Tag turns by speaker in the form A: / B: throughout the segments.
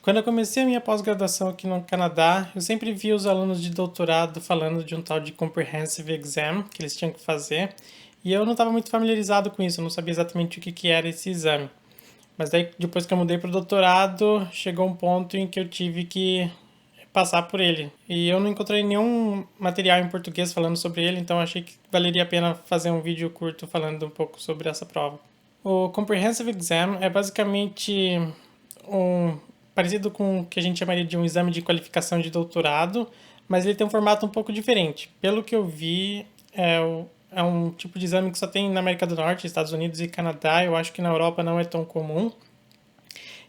A: Quando eu comecei a minha pós-graduação aqui no Canadá, eu sempre vi os alunos de doutorado falando de um tal de Comprehensive Exam que eles tinham que fazer, e eu não estava muito familiarizado com isso, eu não sabia exatamente o que era esse exame. Mas daí, depois que eu mudei para o doutorado, chegou um ponto em que eu tive que passar por ele. E eu não encontrei nenhum material em português falando sobre ele, então achei que valeria a pena fazer um vídeo curto falando um pouco sobre essa prova. O Comprehensive Exam é basicamente um parecido com o que a gente chamaria de um exame de qualificação de doutorado, mas ele tem um formato um pouco diferente. Pelo que eu vi, é um tipo de exame que só tem na América do Norte, Estados Unidos e Canadá. Eu acho que na Europa não é tão comum.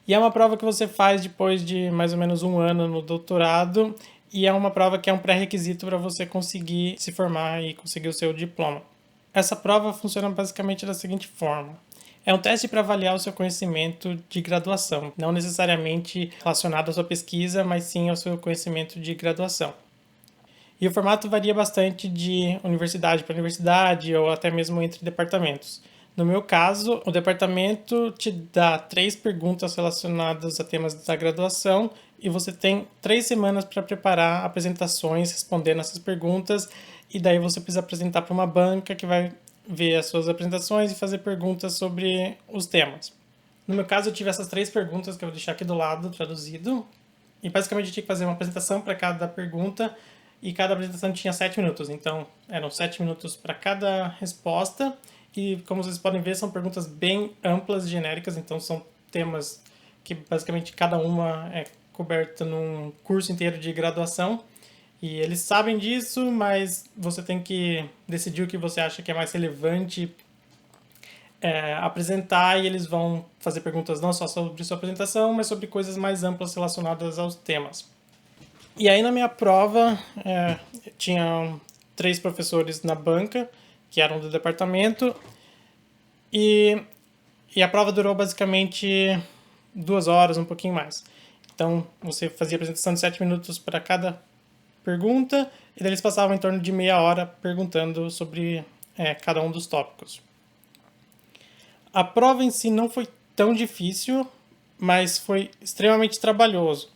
A: E é uma prova que você faz depois de mais ou menos um ano no doutorado, e é uma prova que é um pré-requisito para você conseguir se formar e conseguir o seu diploma. Essa prova funciona basicamente da seguinte forma. É um teste para avaliar o seu conhecimento de graduação, não necessariamente relacionado à sua pesquisa, mas sim ao seu conhecimento de graduação. E o formato varia bastante de universidade para universidade ou até mesmo entre departamentos. No meu caso, o departamento te dá 3 perguntas relacionadas a temas da graduação e você tem 3 semanas para preparar apresentações respondendo essas perguntas, e daí você precisa apresentar para uma banca que vai ver as suas apresentações e fazer perguntas sobre os temas. No meu caso, eu tive essas 3 perguntas que eu vou deixar aqui do lado, traduzido, e basicamente eu tinha que fazer uma apresentação para cada pergunta, e cada apresentação tinha 7 minutos, então eram 7 minutos para cada resposta, e como vocês podem ver, são perguntas bem amplas e genéricas, então são temas que basicamente cada uma é coberta num curso inteiro de graduação, e eles sabem disso, mas você tem que decidir o que você acha que é mais relevante apresentar, e eles vão fazer perguntas não só sobre sua apresentação, mas sobre coisas mais amplas relacionadas aos temas. E aí na minha prova, tinha 3 professores na banca, que eram do departamento, e, e a prova durou basicamente 2 horas, um pouquinho mais. Então você fazia a apresentação de 7 minutos para cada pergunta, e daí eles passavam em torno de meia hora perguntando sobre cada um dos tópicos. A prova em si não foi tão difícil, mas foi extremamente trabalhoso.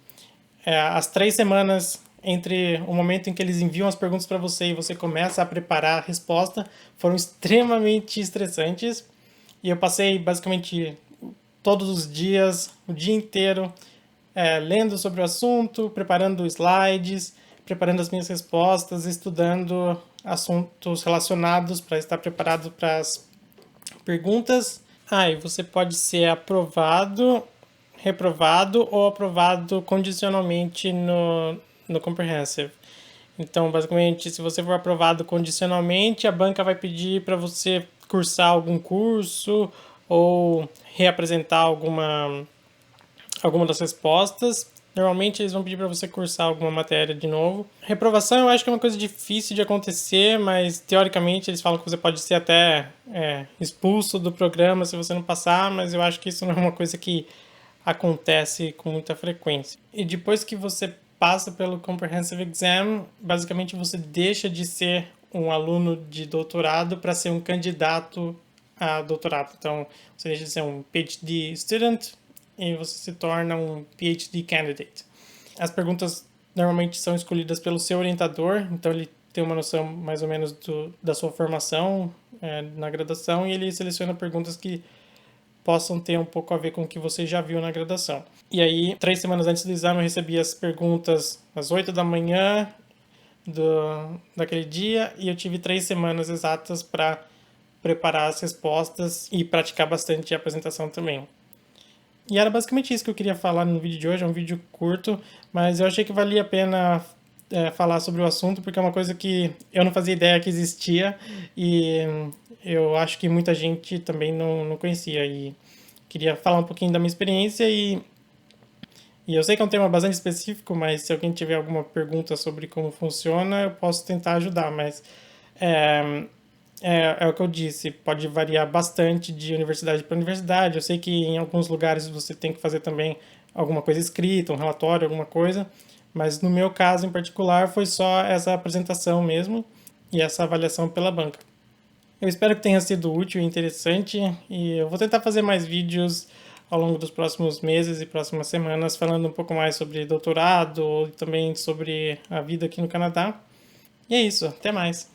A: As 3 semanas entre o momento em que eles enviam as perguntas para você e você começa a preparar a resposta foram extremamente estressantes. E eu passei basicamente todos os dias, o dia inteiro, lendo sobre o assunto, preparando slides, preparando as minhas respostas, estudando assuntos relacionados para estar preparado para as perguntas. E você pode ser aprovado, reprovado ou aprovado condicionalmente no Comprehensive. Então, basicamente, se você for aprovado condicionalmente, a banca vai pedir para você cursar algum curso ou reapresentar alguma das respostas. Normalmente eles vão pedir para você cursar alguma matéria de novo. Reprovação eu acho que é uma coisa difícil de acontecer, mas teoricamente eles falam que você pode ser até expulso do programa se você não passar, mas eu acho que isso não é uma coisa que acontece com muita frequência. E depois que você passa pelo Comprehensive Exam, basicamente você deixa de ser um aluno de doutorado para ser um candidato a doutorado. Então, você deixa de ser um PhD student e você se torna um PhD candidate. As perguntas normalmente são escolhidas pelo seu orientador, então ele tem uma noção mais ou menos da sua formação na graduação, e ele seleciona perguntas que possam ter um pouco a ver com o que você já viu na graduação. E aí, 3 semanas antes do exame, eu recebi as perguntas às 8 da manhã daquele dia, e eu tive 3 semanas exatas para preparar as respostas e praticar bastante a apresentação também. E era basicamente isso que eu queria falar no vídeo de hoje. É um vídeo curto, mas eu achei que valia a pena falar sobre o assunto, porque é uma coisa que eu não fazia ideia que existia, e eu acho que muita gente também não conhecia, e queria falar um pouquinho da minha experiência, e eu sei que é um tema bastante específico, mas se alguém tiver alguma pergunta sobre como funciona, eu posso tentar ajudar, mas é o que eu disse, pode variar bastante de universidade para universidade. Eu sei que em alguns lugares você tem que fazer também alguma coisa escrita, um relatório, alguma coisa, mas no meu caso em particular foi só essa apresentação mesmo e essa avaliação pela banca. Eu espero que tenha sido útil e interessante, e eu vou tentar fazer mais vídeos ao longo dos próximos meses e próximas semanas, falando um pouco mais sobre doutorado e também sobre a vida aqui no Canadá. E é isso, até mais!